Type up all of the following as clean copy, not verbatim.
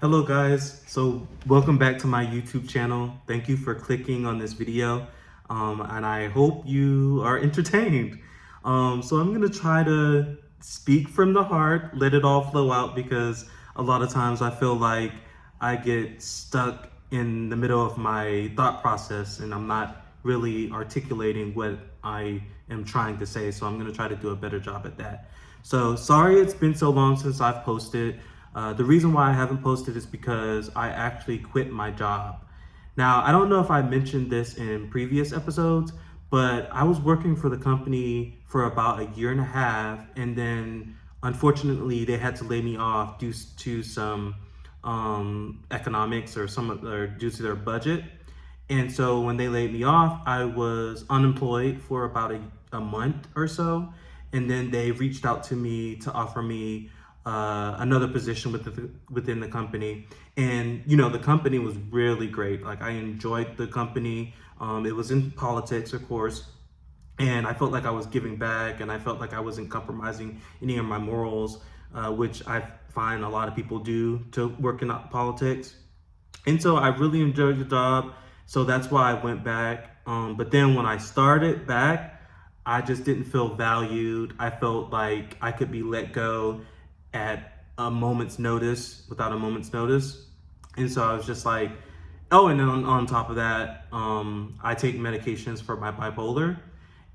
Hello guys, so welcome back to my YouTube channel. Thank you for clicking on this video, and I hope you are entertained. So I'm gonna try to speak from the heart, let it all flow out, because a lot of times I feel like I get stuck in the middle of my thought process and I'm not really articulating what I am trying to say. So I'm gonna try to do a better job at that. So sorry it's been so long since I've posted. The reason why I haven't posted is because I actually quit my job. Now, I don't know if I mentioned this in previous episodes, but I was working for the company for about a year and a half, and then unfortunately they had to lay me off due to some economics or due to their budget. And so when they laid me off, I was unemployed for about a month or so. And then they reached out to me to offer me another position within the company. And, the company was really great. Like, I enjoyed the company. It was in politics, of course. And I felt like I was giving back, and I felt like I wasn't compromising any of my morals, which I find a lot of people do to work in politics. And so I really enjoyed the job. So that's why I went back. But then when I started back, I just didn't feel valued. I felt like I could be let go at a moment's notice, without a moment's notice. And so I was just like, oh, and then on top of that, I take medications for my bipolar.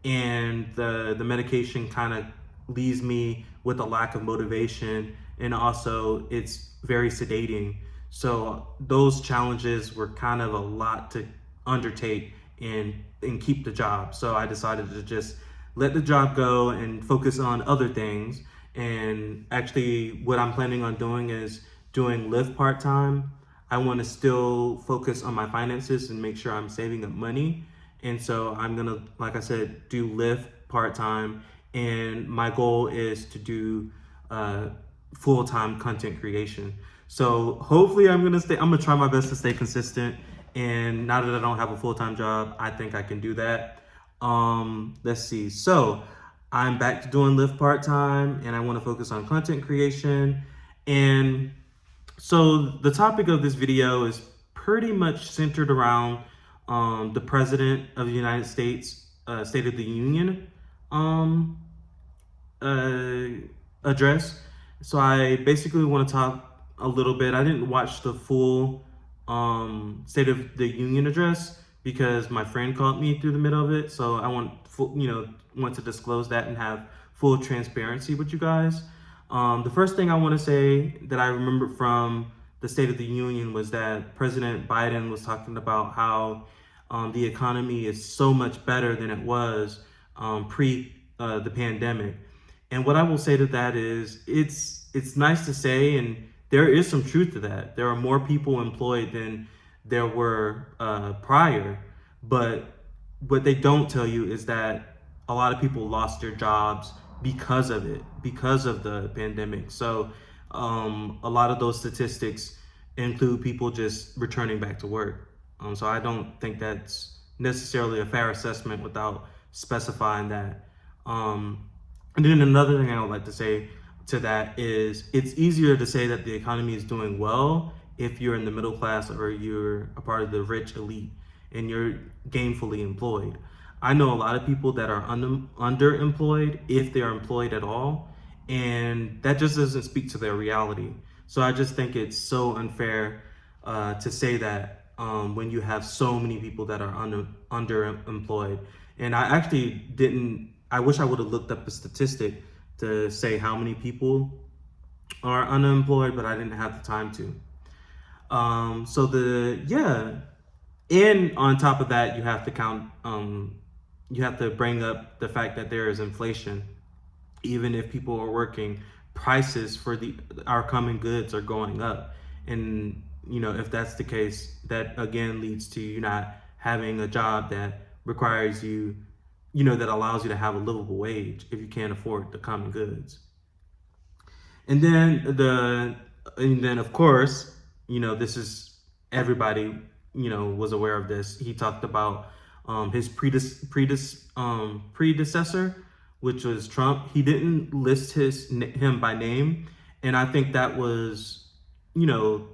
And the medication kind of leaves me with a lack of motivation. And also, it's very sedating. So those challenges were kind of a lot to undertake and keep the job. So I decided to just let the job go and focus on other things. And actually, what I'm planning on doing is doing Lyft part-time. I want to still focus on my finances and make sure I'm saving up money. And so I'm gonna, like I said, do Lyft part-time. And my goal is to do full-time content creation. So hopefully I'm gonna try my best to stay consistent. And now that I don't have a full-time job, I think I can do that. Let's see. So I'm back to doing Lyft part-time, and I want to focus on content creation. And so the topic of this video is pretty much centered around the President of the United States State of the Union uh, address. So I basically want to talk a little bit. I didn't watch the full State of the Union address because my friend called me through the middle of it. So I want to disclose that and have full transparency with you guys. The first thing I want to say that I remember from the State of the Union was that President Biden was talking about how the economy is so much better than it was pre the pandemic. And what I will say to that is it's nice to say, and there is some truth to that. There are more people employed than there were prior, but what they don't tell you is that a lot of people lost their jobs because of it, because of the pandemic. So a lot of those statistics include people just returning back to work. So I don't think that's necessarily a fair assessment without specifying that. And then another thing I would like to say to that is it's easier to say that the economy is doing well if you're in the middle class or you're a part of the rich elite and you're gainfully employed. I know a lot of people that are underemployed, if they're employed at all, and that just doesn't speak to their reality. So I just think it's so unfair to say that when you have so many people that are underemployed. And I actually didn't, I wish I would have looked up a statistic to say how many people are unemployed, but I didn't have the time to. And on top of that, you have to bring up the fact that there is inflation. Even if people are working, prices for our common goods are going up. And, if that's the case, that again leads to you not having a job that requires you, that allows you to have a livable wage if you can't afford the common goods. And then of course, this is everybody, was aware of this. He talked about his predecessor, which was Trump. He didn't list him by name, and I think that was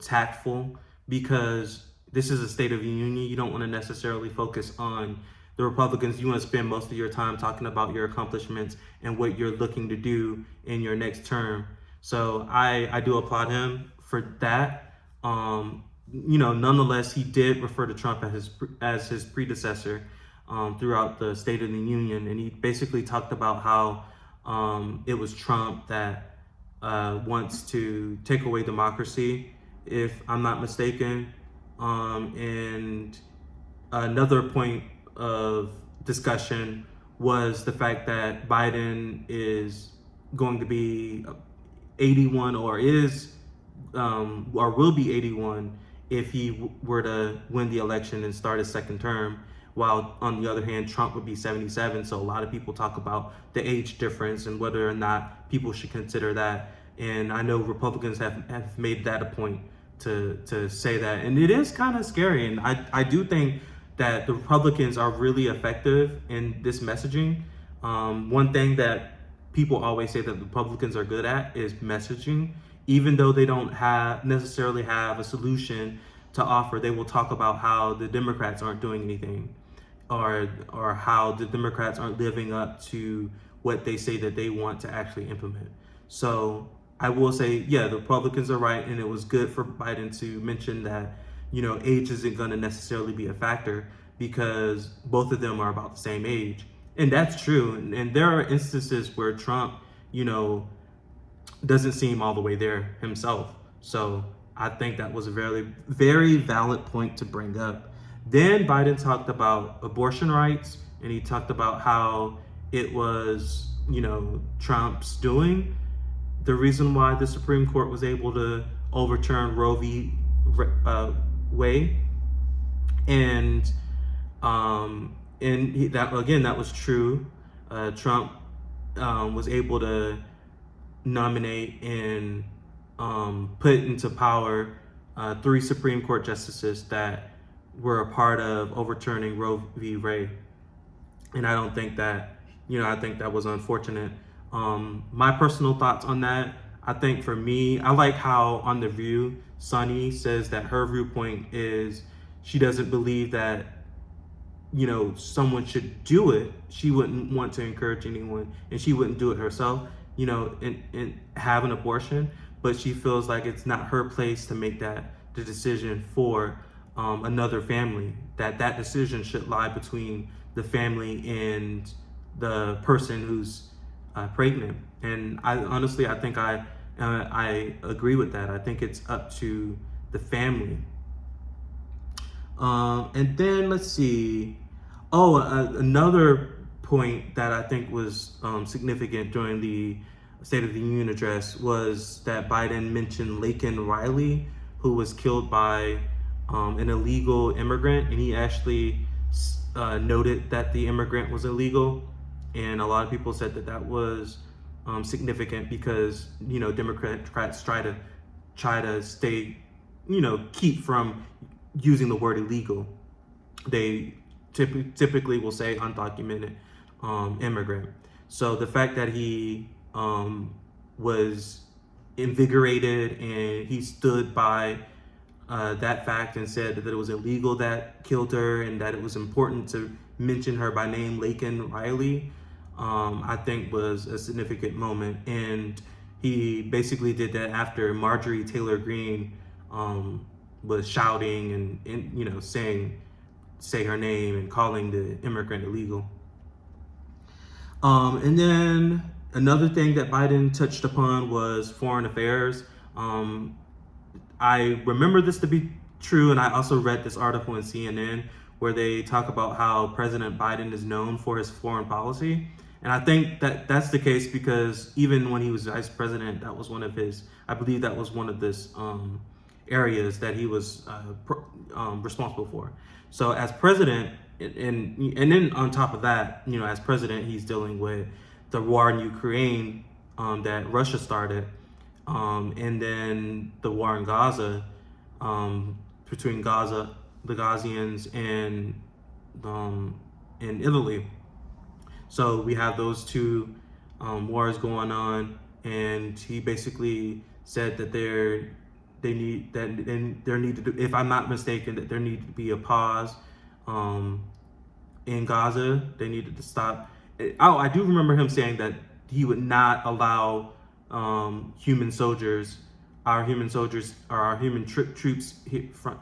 tactful, because this is a State of the Union. You don't want to necessarily focus on the Republicans. You want to spend most of your time talking about your accomplishments and what you're looking to do in your next term. So I do applaud him for that. Nonetheless, he did refer to Trump as his predecessor throughout the State of the Union, and he basically talked about how it was Trump that wants to take away democracy, if I'm not mistaken. And another point of discussion was the fact that Biden is going to be 81, or will be 81 if he were to win the election and start his second term, while on the other hand Trump would be 77. So a lot of people talk about the age difference and whether or not people should consider that, and I know Republicans have made that a point to say that, and it is kind of scary. And I do think that the Republicans are really effective in this messaging. One thing that people always say that the Republicans are good at is messaging. Even though they don't necessarily have a solution to offer, they will talk about how the Democrats aren't doing anything, or how the Democrats aren't living up to what they say that they want to actually implement. So I will say, yeah, the Republicans are right, and it was good for Biden to mention that, age isn't going to necessarily be a factor, because both of them are about the same age. And that's true. And there are instances where Trump, doesn't seem all the way there himself. So I think that was a very, very valid point to bring up. Then Biden talked about abortion rights, and he talked about how it was, Trump's doing the reason why the Supreme Court was able to overturn Roe v. Wade. And that was true. Trump was able to nominate and put into power 3 Supreme Court justices that were a part of overturning Roe v. Wade. And I don't think that, I think that was unfortunate. My personal thoughts on that, I think for me, I like how on The View, Sunny says that her viewpoint is she doesn't believe that, someone should do it. She wouldn't want to encourage anyone, and she wouldn't do it herself, and have an abortion. But she feels like it's not her place to make the decision for another family, that decision should lie between the family and the person who's pregnant. And I think I agree with that. I think it's up to the family. And then let's see. Another point that I think was significant during the State of the Union address was that Biden mentioned Laken Riley, who was killed by an illegal immigrant, and he actually noted that the immigrant was illegal. And a lot of people said that was significant because Democrats try to stay, keep from using the word illegal. They typically will say undocumented immigrant. So the fact that he was invigorated and he stood by that fact and said that it was illegal that killed her, and that it was important to mention her by name, Laken Riley, I think was a significant moment. And he basically did that after Marjorie Taylor Greene was shouting and say her name and calling the immigrant illegal. And then another thing that Biden touched upon was foreign affairs. I remember this to be true, and I also read this article in CNN where they talk about how President Biden is known for his foreign policy. And I think that that's the case because even when he was vice president, that was one of his, I believe that was one of this areas that he was responsible for. So as president, and then on top of that, as president, he's dealing with the war in Ukraine that Russia started, and then the war in Gaza, between Gaza, the Gazians, and Italy. So we have those two wars going on, and he basically said that there needed to, if I'm not mistaken, that there needed to be a pause in Gaza. They needed to stop. Oh, I do remember him saying that he would not allow human soldiers, our human soldiers, or our human troops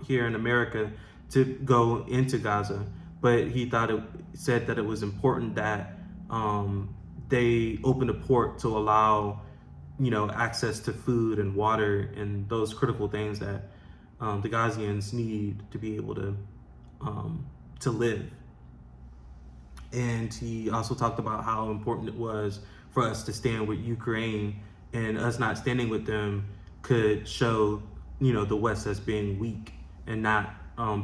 here in America to go into Gaza. But he said that it was important that they opened a port to allow, access to food and water and those critical things that the Gazians need to be able to live. And he also talked about how important it was for us to stand with Ukraine, and us not standing with them could show, the West as being weak and not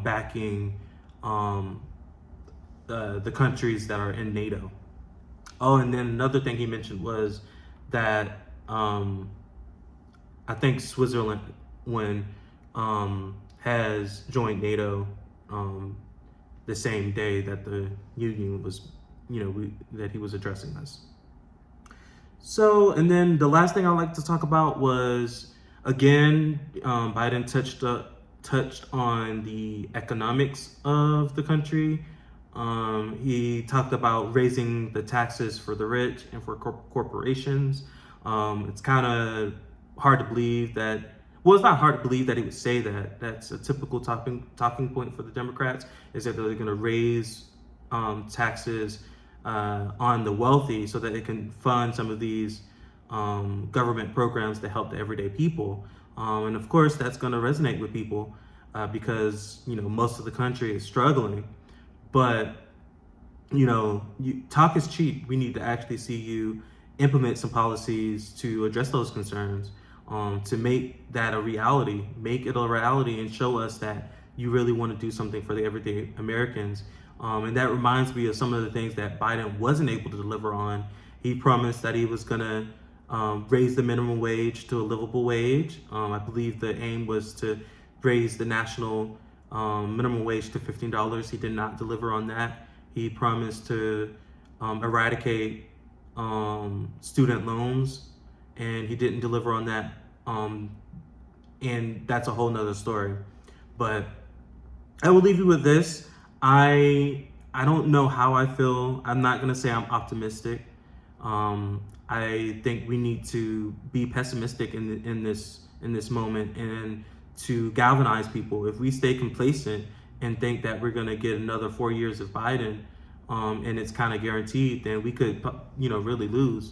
backing the countries that are in NATO. Oh, and then another thing he mentioned was that I think Switzerland, has joined NATO the same day that the union was, that he was addressing this. So, and then the last thing I'd like to talk about was, again, Biden touched on the economics of the country. He talked about raising the taxes for the rich and for corporations. It's kind of hard to believe that. Well, it's not hard to believe that he would say that. That's a typical talking point for the Democrats, is that they're going to raise taxes on the wealthy so that they can fund some of these government programs that help the everyday people. And of course, that's going to resonate with people because most of the country is struggling. But talk is cheap. We need to actually see you implement some policies to address those concerns. To make that a reality, and show us that you really want to do something for the everyday Americans. And that reminds me of some of the things that Biden wasn't able to deliver on. He promised that he was going to raise the minimum wage to a livable wage. I believe the aim was to raise the national minimum wage to $15. He did not deliver on that. He promised to eradicate student loans, and he didn't deliver on that. And that's a whole nother story. But I will leave you with this. I don't know how I feel. I'm not gonna say I'm optimistic. I think we need to be pessimistic in this moment, and to galvanize people. If we stay complacent and think that we're gonna get another 4 years of Biden, and it's kind of guaranteed, then we could, really lose.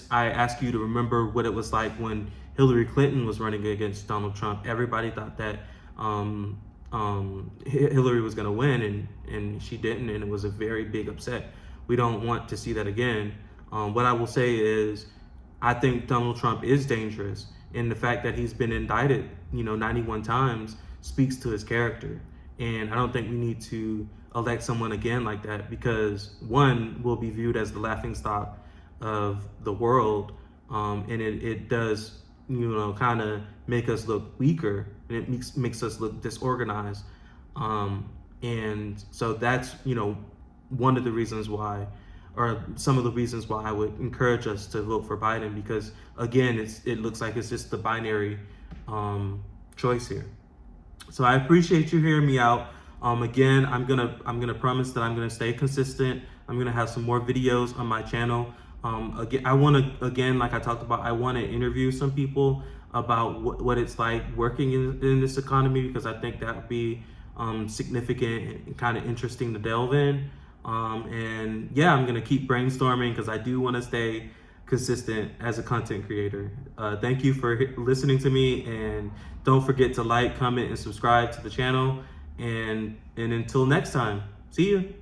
I ask you to remember what it was like when Hillary Clinton was running against Donald Trump. Everybody thought that Hillary was going to win, and she didn't, and it was a very big upset. We don't want to see that again. What I will say is, I think Donald Trump is dangerous, and the fact that he's been indicted, 91 times speaks to his character. And I don't think we need to elect someone again like that, because one, will be viewed as the laughingstock of the world, and it does kind of make us look weaker, and it makes us look disorganized, and so that's one of the reasons why, or some of the reasons why I would encourage us to vote for Biden, because again, it looks like it's just the binary choice here. So I appreciate you hearing me out. Again, I'm gonna promise that I'm gonna stay consistent. I'm gonna have some more videos on my channel. Again, like I talked about, I want to interview some people about what it's like working in this economy, because I think that would be significant and kind of interesting to delve in. And yeah, I'm gonna keep brainstorming, because I do want to stay consistent as a content creator. Thank you for listening to me, and don't forget to like, comment, and subscribe to the channel. And until next time, see you.